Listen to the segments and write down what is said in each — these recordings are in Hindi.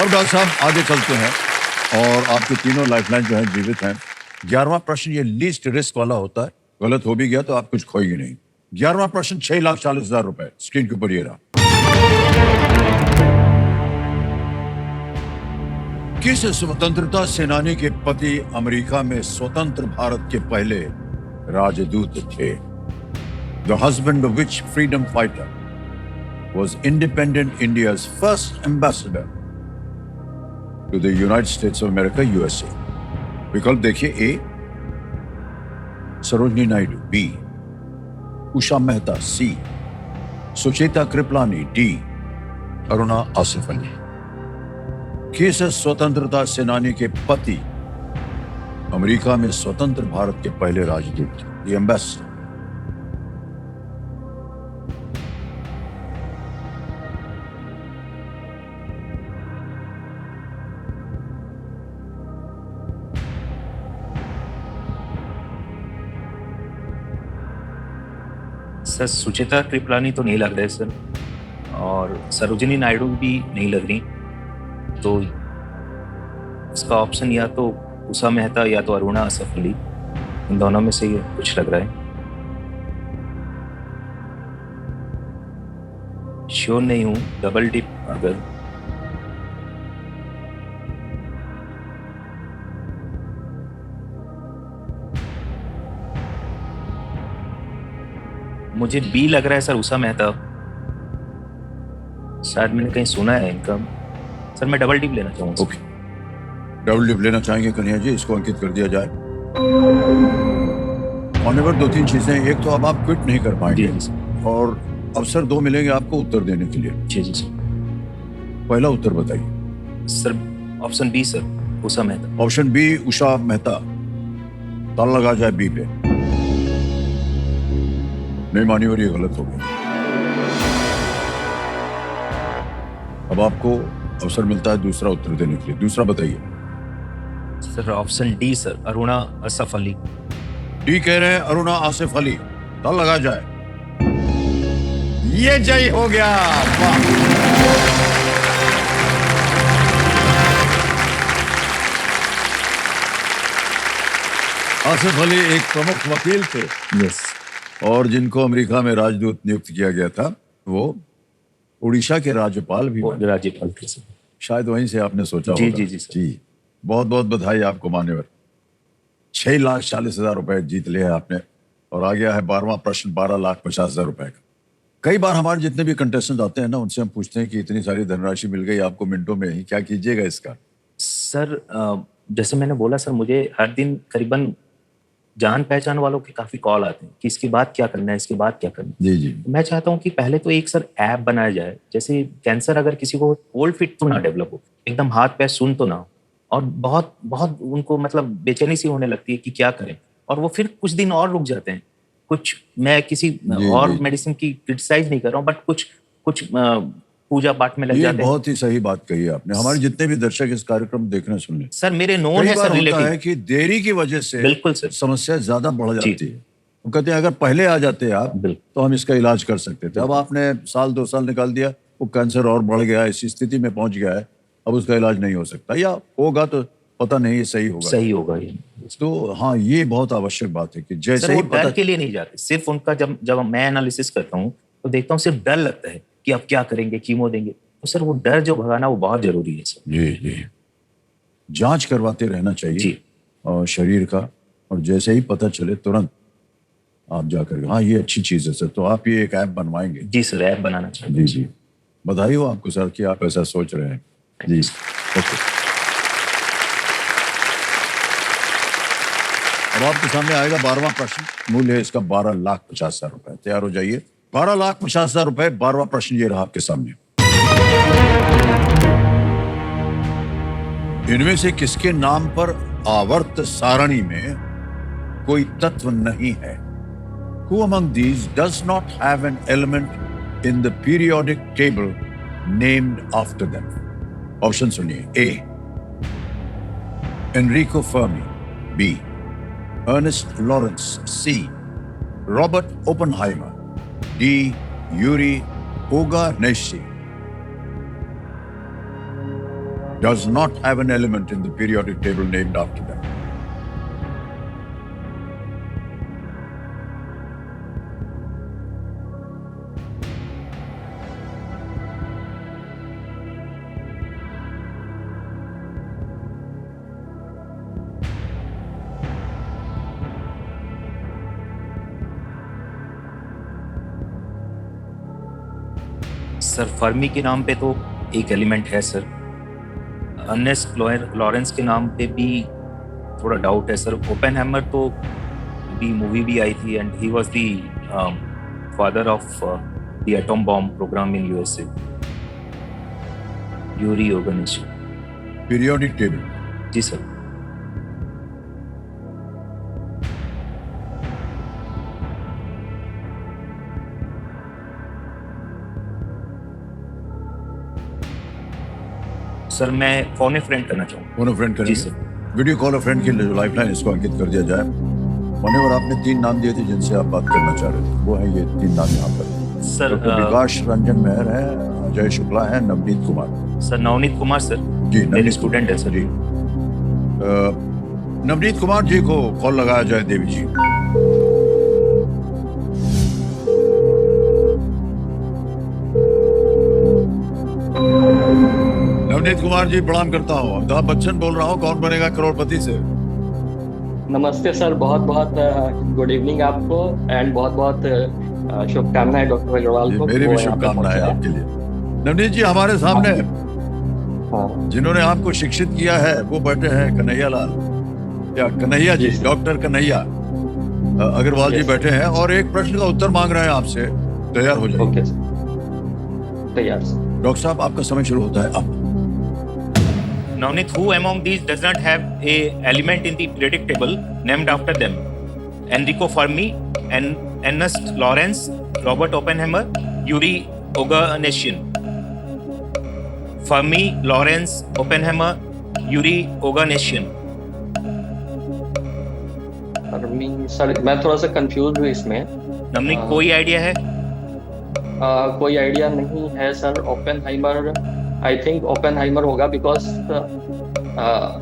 अब डॉक्टर साहब आगे चलते हैं और आपके तीनों लाइफलाइन जो है जीवित हैं। 11वां प्रश्न ये लीस्ट रिस्क वाला होता है, गलत हो भी गया तो आप कुछ खोएंगे नहीं। 11वां प्रश्न 6,40,000 रुपए स्क्रीन के ऊपर ये रहा। किस स्वतंत्रता सेनानी के पति अमेरिका में स्वतंत्र भारत के पहले राजदूत थे? The husband of which freedom fighter was independent India's first ambassador to the United States of America, USA? विकल्प देखिए, ए सरोजनी नायडू, बी उषा मेहता, सी सुचेता कृपलानी, डी अरुणा आसिफ अली। किस स्वतंत्रता सेनानी के पति अमेरिका में स्वतंत्र भारत के पहले राजदूत थे? The ambassador. Sir Sucheta Kripalani तो नहीं लग रहे सर, और सरोजिनी नायडू भी नहीं लग रही, तो इसका ऑप्शन या तो उषा मेहता या तो अरुणा आसिफ अली, इन दोनों में से कुछ लग रहा है। श्योर नहीं हूँ, डबल डिप अगर मुझे बी लग रहा है सर, उषा मेहता। शायद मैंने कहीं सुना है इनका। सर मैं डबल डिप लेना चाहूँगा। ओके, डबल डिप लेना चाहेंगे कन्हैया जी, इसको अंकित कर दिया जाए। ऑनवर दो तीन चीजें, एक तो अब आप क्विट नहीं कर पाएंगे और अवसर दो मिलेंगे आपको उत्तर देने के लिए। जी जी सर। पहला उत्तर बताइए। Sir option B sir, Usha Mehta. Option B Usha Mehta, ताला लगा जाए बी पे। नहीं मानी और ये गलत हो गया। अब आपको अवसर मिलता है दूसरा उत्तर देने के लिए। दूसरा बताइए। Sir option D sir, Aruna Asif Ali. D कह रहे हैं अरुणा आसिफ अली, ताला लगा जाए। ये जय हो गया। वाह। आसिफ अली एक प्रमुख वकील थे। यस। और जिनको अमेरिका में राजदूत नियुक्त किया गया था वो उड़ीसा के राज्यपाल भी बने। राज्यपाल थे सर। शायद वहीं से आपने सोचा जी होगा। जी जी सर। जी, बहुत बहुत बधाई आपको मान्यवर। 6,40,000 रुपए जीत लिया है आपने और आ गया है 12वां प्रश्न 12,50,000 रुपए का। कई बार हमारे जितने भी कंटेस्टेंट आते हैं ना, उनसे हम पूछते हैं कि इतनी सारी धनराशि मिल गई आपको मिनटों में ही, क्या कीजिएगा इसका? सर जैसे मैंने बोला सर, मुझे हर दिन करीबन जान पहचान वालों के काफी कॉल आते हैं कि इसके बाद क्या करना है, इसके बाद क्या करना है। जी जी। मैं चाहता हूँ कि पहले तो एक सर ऐप बनाया जाए, जैसे कैंसर अगर किसी को कोल्ड फिट तो ना डेवलप हो, एकदम हाथ पैर सुन तो ना हो, और बहुत बहुत उनको मतलब बेचैनी सी होने लगती है कि क्या करें, और वो फिर कुछ दिन और रुक जाते हैं। कुछ मैं किसी और मेडिसिन की क्रिटिसाइज नहीं कर रहा हूँ, बट कुछ पूजा पाठ में लग जाते हैं। बहुत ही सही बात कही आपने। हमारे जितने भी दर्शक इस कार्यक्रम देखने सुन ले सर, मेरे नोन है सर, रिलेटिव है कि देरी की वजह से बिल्कुल सर समस्या ज्यादा बढ़ जाती है। वो कहते हैं अगर पहले आ जाते आप तो हम इसका इलाज कर सकते थे। अब आपने साल 2 साल निकाल दिया, वो कैंसर और बढ़ गया, ऐसी स्थिति में पहुंच गया है, अब उसका इलाज नहीं हो सकता, या होगा तो पता नहीं सही होगा ये। तो हाँ, ये बहुत आवश्यक बात है कि जैसे ही डर के लिए नहीं जाते, सिर्फ उनका जब मैं एनालिसिस करता हूँ तो देखता हूँ सिर्फ डर लगता है कि अब क्या करेंगे, कीमो देंगे, तो सर वो डर जो भगाना वो बहुत जरूरी है सर। जी जी, जांच करवाते रहना चाहिए जी। और शरीर का, और जैसे ही पता चले तुरंत आप जाकर, हाँ ये अच्छी चीज है सर। तो आप ये एक ऐप बनवाएंगे? जी सर, ऐप बनाना चाहिए। जी जी, बधाई हो आपको सर कि आप ऐसा सोच रहे हैं। जी ओके। अब आपके सामने आएगा 12वां प्रश्न। मूल्य है इसका 12,50,000 रुपए। तैयार हो जाइए। 12,50,000 रुपए। 12वां प्रश्न ये रहा आपके सामने। इनमें से किसके नाम पर आवर्त सारणी में कोई तत्व नहीं है? Who among these does not have an element in the periodic table named after them? Option सुनिए। A Enrico Fermi, B Ernest Lawrence, C Robert Oppenheimer, D Yuri Oganessian. does not have an element in the periodic table named after them? Sir Fermi के नाम पे तो एक एलिमेंट है सर। अर्नेस्ट लॉरेंस के नाम पे भी थोड़ा डाउट है सर। ओपेनहाइमर तो भी मूवी भी आई थी and he was the father of the atom bomb program in USA. Yuri Oganessian. Periodic table. जी सर। सर मैं फोन ए फ्रेंड करना चाहूँगा। फोन फ्रेंड करेंगे। जी सर। वीडियो कॉल फ्रेंड की लाइफलाइन इसको अंकित कर दिया जाए। मान्यवर आपने 3 नाम दिए थे जिनसे आप बात करना चाह रहे थे, वो है ये 3 नाम यहाँ पर। सर डॉक्टर विकास रंजन मेहर है, अजय शुक्ला है, नवनीत कुमार। सर नवनीत कुमार सर जी मेरे स्टूडेंट है सर। जी नवनीत कुमार जी को कॉल लगाया जाए। देवी जी नवनीत कुमार जी प्रणाम करता हूँ। अमिताभ बच्चन बोल रहा हूँ, कौन बनेगा करोड़पति से। नमस्ते सर, बहुत बहुत गुड इवनिंग आपको एंड बहुत बहुत शुभकामनाएं डॉक्टर अग्रवाल को। मेरी भी शुभकामनाएं आपके लिए। नवनीत जी हमारे सामने हाँ। जिन्होंने आपको शिक्षित किया है वो बैठे हैं कन्हैया लाल या कन्हैया जी, डॉक्टर कन्हैया अग्रवाल जी बैठे हैं और एक प्रश्न का उत्तर मांग रहे हैं आपसे। तैयार हो जाइए। ओके सर, तैयार सर। डॉक्टर साहब आपका समय शुरू होता है अब। Navneet, who among these does not have a element in the periodic table named after them? Enrico Fermi, Ernest Lawrence, Robert Oppenheimer, Yuri Oganesyan. Fermi, Lawrence, Oppenheimer, Yuri Oganesyan. Sir मैं थोड़ा सा कंफ्यूज हूँ इसमें। नवनीत कोई आइडिया है? कोई आइडिया नहीं है sir. Oppenheimer, I think Oppenheimer होगा बिकॉज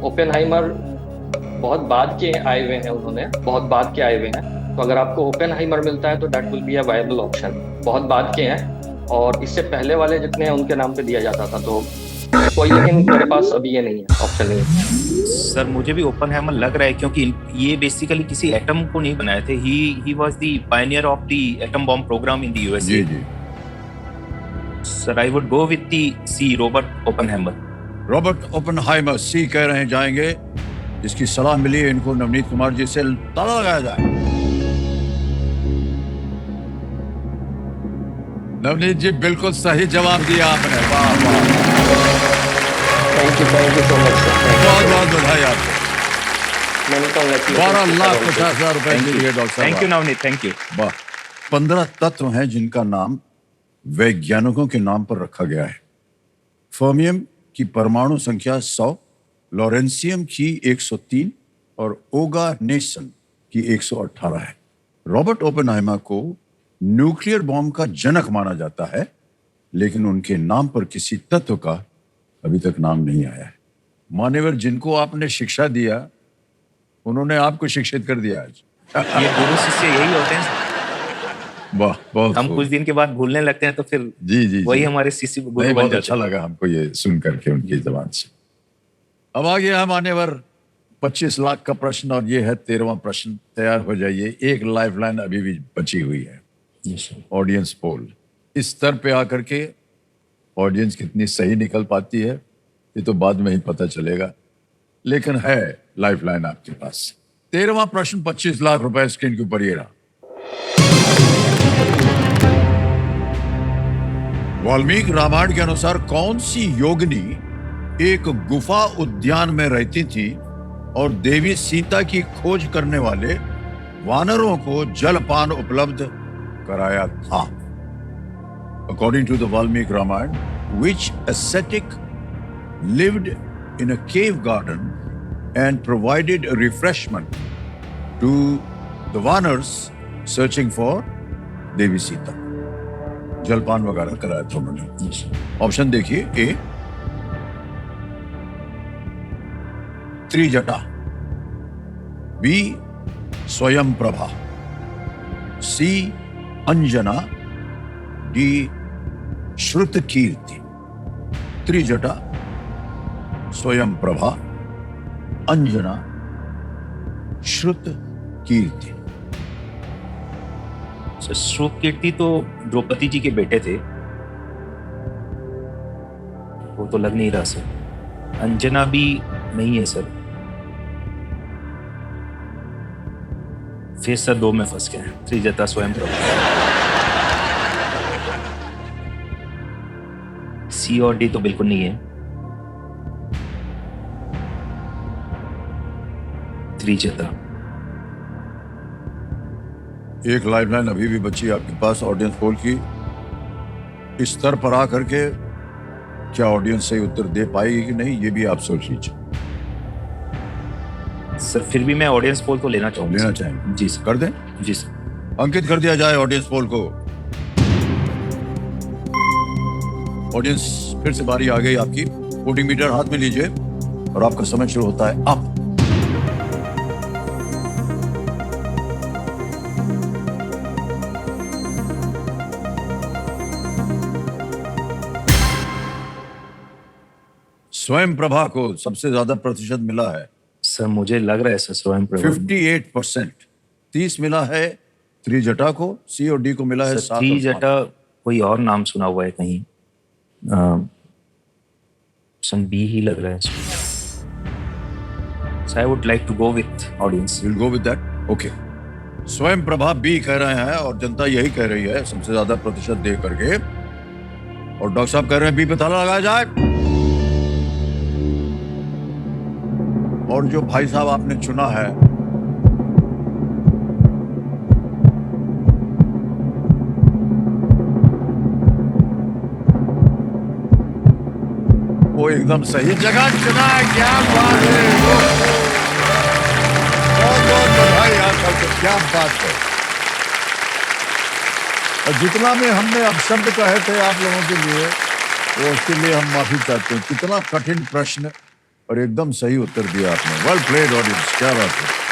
ओपेनहाइमर बहुत बाद के आए हुए हैं, उन्होंने बहुत बाद के आए हुए हैं। तो अगर आपको ओपेनहाइमर मिलता है तो that will be a viable option. बहुत बाद के हैं और इससे पहले वाले जितने हैं उनके नाम पे दिया जाता था, तो कोई, लेकिन मेरे पास अभी ये नहीं है, ऑप्शन नहीं है। सर मुझे भी ओपेनहाइमर लग रहा है क्योंकि ये बेसिकली किसी एटम को नहीं बनाए थे। He was the pioneer of the atom bomb program in the USA. जी जी। Sir I would go with the C, Robert Oppenheimer. Robert Oppenheimer C कह रहे हैं जाएंगे। इसकी सलाह मिली है इनको नवनीत कुमार जी से, ताला लगाया जाए। नवनीत जी बिल्कुल सही जवाब दिया आपने। वाह वाह, thank you so much sir. बहुत बहुत बधाई आपको। 12,50,000 रुपए के लिए डॉक्टर साहब। Thank you Navneet, thank you. वाह। 15 तत्व हैं जिनका नाम वैज्ञानिकों के नाम पर रखा गया है। फर्मियम की परमाणु संख्या 100, लॉरेंसियम की 103 और ओगानेसन की 118 है। रॉबर्ट ओपेनहाइमर को न्यूक्लियर बॉम्ब का जनक माना जाता है, लेकिन उनके नाम पर किसी तत्व का अभी तक नाम नहीं आया है। मान्यवर जिनको आपने शिक्षा दिया उन्होंने आपको शिक्षित कर दिया आज। ये गुरु शिष्य यही होते हैं। वाह, बहुत हम खूब। कुछ दिन के बाद भूलने लगते हैं तो फिर जी जी वही जी। हमारे शिष्य गुरु नहीं, बन बहुत जाते अच्छा लगा हमको ये सुन करके उनकी जबान से। अब आ गया मान्यवर 25 लाख का प्रश्न और ये है 13वां प्रश्न। तैयार हो जाइए। एक लाइफलाइन अभी भी बची हुई है। Audience poll. इस स्तर पे आकर के ऑडियंस कितनी सही निकल पाती है ये तो बाद में ही पता चलेगा, लेकिन है लाइफलाइन आपके पास। 13वां प्रश्न 25 लाख रुपए स्क्रीन के ऊपर ये रहा। वाल्मीकि रामायण के अनुसार कौन सी योगिनी एक गुफा उद्यान में रहती थी और देवी सीता की खोज करने वाले वानरों को जलपान उपलब्ध कराया था? According to the Valmiki Ramayana, which ascetic lived in a cave garden and provided refreshment to the Vanars searching for देवी सीता? जलपान वगैरह कराया था उन्होंने। ऑप्शन देखिए। ए त्रिजटा, बी स्वयं प्रभा, सी अंजना, डी श्रुत कीर्ति। त्रिजटा, स्वयं प्रभा, अंजना, श्रुत कीर्ति। श्रुत कीर्ति तो द्रौपदी जी के बेटे थे, वो तो लग नहीं रहा सर। अंजना भी नहीं है सर। फिर सर दो में फंस गए। त्रिजटा स्वयं प्रभा। सी और डी तो बिल्कुल नहीं है। त्रिजटा। एक लाइफलाइन अभी भी बची आपके पास ऑडियंस पोल की। इस स्तर पर आकर के क्या ऑडियंस सही उत्तर दे पाएगी कि नहीं, ये भी आप सोच लीजिए। सर फिर भी मैं ऑडियंस पोल तो लेना चाहूंगा। लेना सर। चाहेंगे? जी सर। कर दें? जी सर। अंकित कर दिया जाए ऑडियंस पोल को। ऑडियंस फिर से बारी आ गई आपकी। वोटिंग मीटर हाथ में लीजिए और आपका समय शुरू होता है अब। स्वयं प्रभा को सबसे ज्यादा प्रतिशत मिला है, सर मुझे लग रहा है सर स्वयं प्रभा। 58%। 30 मिला है त्रिजटा को, सी और डी को मिला है 7 और 5। त्रिजटा कोई और नाम सुना हुआ है कहीं। ऑप्शन बी ही लग रहा है। So I would like to go with audience. We'll go with that. Okay. स्वयं प्रभा बी कह रहे हैं और जनता यही कह रही है सबसे ज्यादा प्रतिशत दे करके। और डॉक्टर साहब कह रहे हैं बी पे ताला लगाया जाए। और जो भाई साहब आपने चुना है वो एकदम सही जगह चुना है। क्या बात है, बहुत बधाई आप सबको, क्या बात है। और जितना में हमने अपशब्द कहे थे आप लोगों के लिए, वो उसके लिए हम माफी चाहते हैं। कितना कठिन प्रश्न और एकदम सही उत्तर दिया आपने। वेल प्लेड ऑडियंस, क्या बात है।